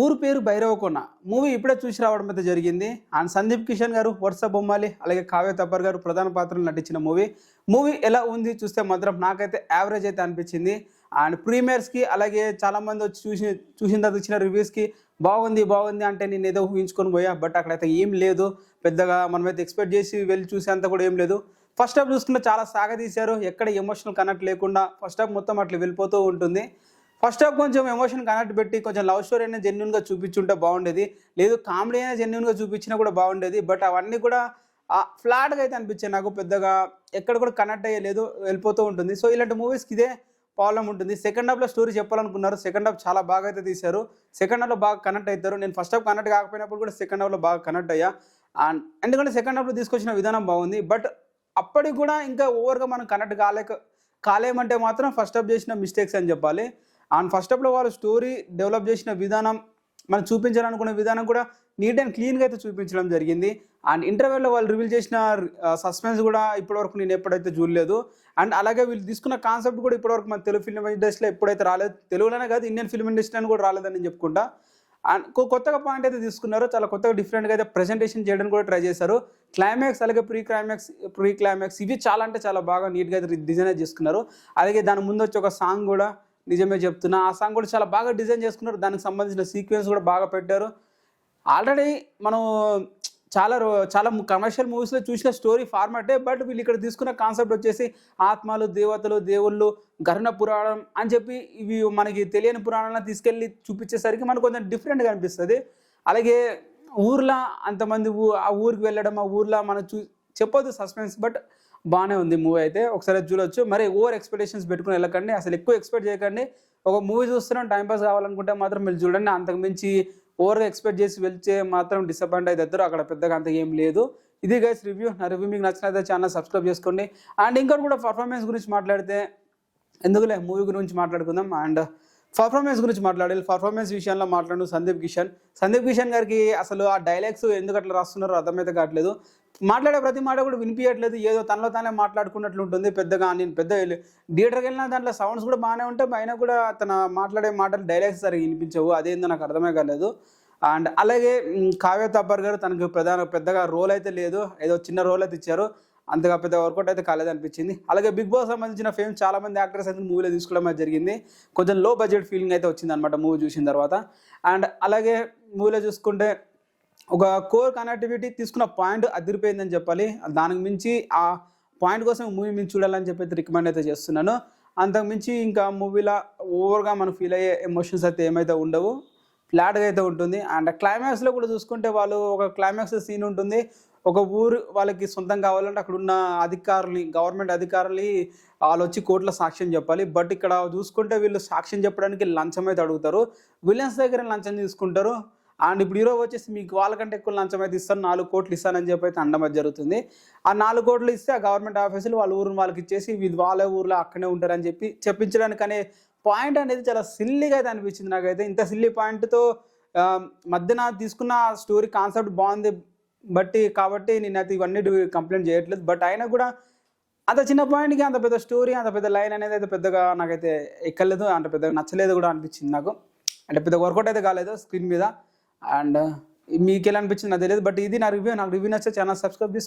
ఊరు పేరు భైరవకొండ మూవీ ఇప్పుడే చూసి రావడం అయితే జరిగింది. అండ్ సందీప్ కిషన్ గారు, వర్ష బొమ్మాలి, అలాగే కావ్య తప్పర్ గారు ప్రధాన పాత్రలు నటించిన మూవీ ఎలా ఉంది చూస్తే మాత్రం నాకైతే యావరేజ్ అయితే అనిపించింది. అండ్ ప్రీమియర్స్కి అలాగే చాలామంది వచ్చి చూసిన తర్వాత ఇచ్చిన రివ్యూస్కి బాగుంది అంటే నేను ఏదో ఊహించుకొని పోయా. బట్ అక్కడైతే ఏం లేదు, పెద్దగా మనమైతే ఎక్స్పెక్ట్ చేసి వెళ్ళి చూసేంత కూడా ఏం లేదు. ఫస్ట్ హాఫ్ చూసుకుంటే చాలా సాగదీశారు, ఎక్కడ ఎమోషనల్ కనెక్ట్ లేకుండా ఫస్ట్ హాఫ్ మొత్తం అట్లా వెళ్ళిపోతూ ఉంటుంది. ఫస్ట్ హాఫ్ కొంచెం ఎమోషన్ కనెక్ట్ పెట్టి కొంచెం లవ్ స్టోరీ అయినా జెన్యున్గా చూపించుంటే బాగుండేది, లేదు కామెడీ అయినా జెన్యున్గా చూపించినా కూడా బాగుండేది. బట్ అవన్నీ కూడా ఫ్లాట్గా అయితే అనిపించాయి నాకు, పెద్దగా ఎక్కడ కూడా కనెక్ట్ అయ్యలేదు, వెళ్ళిపోతూ ఉంటుంది. సో ఇలాంటి మూవీస్కి ఇదే ప్రాబ్లం ఉంటుంది. సెకండ్ హాఫ్లో స్టోరీ చెప్పాలనుకున్నారు, సెకండ్ హాఫ్ చాలా బాగా అయితే తీశారు, సెకండ్ హాఫ్లో బాగా కనెక్ట్ అవుతారు. నేను ఫస్ట్ హాఫ్ కనెక్ట్ కాకపోయినప్పుడు కూడా సెకండ్ హాఫ్లో బాగా కనెక్ట్ అయ్యా. అండ్ ఎందుకంటే సెకండ్ హాఫ్లో తీసుకొచ్చిన విధానం బాగుంది. బట్ అప్పటికి కూడా ఇంకా ఓవర్గా మనం కనెక్ట్ కాలేమంటే మాత్రం ఫస్ట్ హాఫ్ చేసిన మిస్టేక్స్ అని చెప్పాలి. అండ్ ఫస్ట్ హాఫ్లో వాళ్ళు స్టోరీ డెవలప్ చేసిన విధానం, మనం చూపించాలనుకునే విధానం కూడా నీట్ అండ్ క్లీన్గా అయితే చూపించడం జరిగింది. అండ్ ఇంటర్వెల్లో వాళ్ళు రివీల్ చేసిన సస్పెన్స్ కూడా ఇప్పటివరకు నేను ఎప్పుడైతే చూడలేదు. అండ్ అలాగే వీళ్ళు తీసుకున్న కాన్సెప్ట్ కూడా ఇప్పటివరకు మన తెలుగు ఫిల్మ్ ఇండస్ట్రీలో ఎప్పుడైతే రాలేదు, తెలుగులోనే కాదు ఇండియన్ ఫిల్మ్ ఇండస్ట్రీ కూడా రాలేదని నేను చెప్పుకుంటా. అండ్ కొత్తగా పాయింట్ అయితే తీసుకున్నారు, చాలా కొత్తగా డిఫరెంట్గా అయితే ప్రెజెంటేషన్ చేయడానికి కూడా ట్రై చేశారు. క్లైమాక్స్ అలాగే ప్రీ క్లైమాక్స్ ఇవి చాలా అంటే చాలా బాగా నీట్గా అయితే డిజైన్ చేసుకున్నారు. అలాగే దాని ముందు వచ్చి ఒక సాంగ్ కూడా నిజమే చెప్తున్నా, ఆ సాంగ్ కూడా చాలా బాగా డిజైన్ చేసుకున్నారు, దానికి సంబంధించిన సీక్వెన్స్ కూడా బాగా పెట్టారు. ఆల్రెడీ మనం చాలా కమర్షియల్ మూవీస్లో చూసిన స్టోరీ ఫార్మాటే, బట్ వీళ్ళు ఇక్కడ తీసుకున్న కాన్సెప్ట్ వచ్చేసి ఆత్మలు, దేవతలు, దేవుళ్ళు, గరుణ పురాణం అని చెప్పి ఇవి మనకి తెలియని పురాణాలను తీసుకెళ్ళి చూపించేసరికి మనకు కొంచెం డిఫరెంట్గా అనిపిస్తుంది. అలాగే ఊర్లో అంతమంది ఆ ఊరికి వెళ్ళడం, ఆ ఊర్లో మనం చెప్పొద్దు సస్పెన్స్, బట్ బాగానే ఉంది మూవీ అయితే, ఒకసారి చూడొచ్చు. మరి ఓవర్ ఎక్స్పెక్టేషన్స్ పెట్టుకుని వెళ్ళకండి, అసలు ఎక్కువ ఎక్స్పెక్ట్ చేయకండి. ఒక మూవీ చూస్తున్నాం టైంపాస్ కావాలనుకుంటే మాత్రం మీరు చూడండి, అంతకుమించి ఓవర్గా ఎక్స్పెక్ట్ చేసి వెళ్తే మాత్రం డిసప్పాయింట్ అవుతారు. అక్కడ పెద్దగా అంత ఏం లేదు. ఇది గైస్ రివ్యూ. నా రివ్యూ మీకు నచ్చినైతే ఛానల్ సబ్స్క్రైబ్ చేసుకోండి. అండ్ ఇంకా కూడా పర్ఫార్మెన్స్ గురించి మాట్లాడితే ఎందుకులే, మూవీ గురించి మాట్లాడుకుందాం. అండ్ పర్ఫార్మెన్స్ గురించి మాట్లాడాలి. పర్ఫార్మెన్స్ విషయంలో మాట్లాడు సందీప్ కిషన్ గారికి అసలు ఆ డైలాగ్స్ ఎందుకు అట్లా రాస్తున్నారో అర్థమైతే కావట్లేదు. మాట్లాడే ప్రతి మాట కూడా వినిపించట్లేదు, ఏదో తనలో తానే మాట్లాడుకున్నట్లు ఉంటుంది. నేను థియేటర్కి వెళ్ళిన దాంట్లో సౌండ్స్ కూడా బాగానే ఉంటాయి, అయినా కూడా తన మాట్లాడే మాటలు డైలాగ్స్ సరిగ్గా వినిపించవు, అదేందో నాకు అర్థమే కాలేదు. అండ్ అలాగే కావ్య తప్పర్ గారు తనకు పెద్దగా రోల్ అయితే లేదు, ఏదో చిన్న రోల్ అయితే ఇచ్చారు, అంతగా పెద్ద వర్కౌట్ అయితే కాలేదనిపించింది. అలాగే బిగ్ బాస్ సంబంధించిన ఫేమ్ చాలా మంది యాక్టర్స్ అయితే మూవీలో తీసుకోవడం జరిగింది. కొంచెం లో బడ్జెట్ ఫీలింగ్ అయితే వచ్చింది అనమాట మూవీ చూసిన తర్వాత. అండ్ అలాగే మూవీలో చూసుకుంటే ఒక కోర్ కనెక్టివిటీ తీసుకున్న పాయింట్ అదిరిపోయిందని చెప్పాలి. దానికి మించి ఆ పాయింట్ కోసం మూవీ మించి చూడాలని చెప్పి అయితే రికమెండ్ అయితే చేస్తున్నాను. అంతకుమించి ఇంకా మూవీలో ఓవర్గా మనం ఫీల్ అయ్యే ఎమోషన్స్ అయితే ఏమైతే ఉండవు, ఫ్లాట్గా అయితే ఉంటుంది. అండ్ క్లైమాక్స్లో కూడా చూసుకుంటే వాళ్ళు ఒక క్లైమాక్స్ సీన్ ఉంటుంది, ఒక ఊరు వాళ్ళకి సొంతం కావాలంటే అక్కడ ఉన్న గవర్నమెంట్ అధికారులు వాళ్ళు వచ్చి కోర్టులో సాక్ష్యం చెప్పాలి. బట్ ఇక్కడ చూసుకుంటే వీళ్ళు సాక్ష్యం చెప్పడానికి లంచం అయితే అడుగుతారు, విలన్స్ దగ్గర లంచం తీసుకుంటారు. అండ్ ఇప్పుడు హీరో వచ్చేసి మీకు వాళ్ళకంటే ఎక్కువ లంచం అయితే ఇస్తాను, 4 కోట్లు ఇస్తానని చెప్పి అయితే అండమతి జరుగుతుంది. ఆ 4 కోట్లు ఇస్తే ఆ గవర్నమెంట్ ఆఫీసులు వాళ్ళ ఊరిని వాళ్ళకి ఇచ్చేసి వాళ్ళ ఊర్లో అక్కడే ఉంటారని చెప్పి చెప్పించడానికి అనే పాయింట్ అనేది చాలా సిల్లీగా అయితే అనిపించింది నాకైతే. ఇంత సిల్లీ పాయింట్తో మధ్యన తీసుకున్న స్టోరీ కాన్సెప్ట్ బాగుంది కాబట్టి నేనైతే ఇవన్నీ కంప్లైంట్ చేయట్లేదు. బట్ అయినా కూడా అంత చిన్న పాయింట్కి అంత పెద్ద స్టోరీ, అంత పెద్ద లైన్ అనేది అయితే పెద్దగా నాకైతే ఎక్కలేదు, అంత పెద్దగా నచ్చలేదు కూడా అనిపించింది నాకు. అంటే పెద్ద వర్కౌట్ అయితే కాలేదు స్క్రీన్ మీద. అండ్ మీకు ఎలా అనిపించింది నాకు తెలియదు. బట్ ఇది నా రివ్యూ. నాకు రివ్యూ నచ్చితే ఛానల్ సబ్స్క్రైబ్ చేసుకోండి.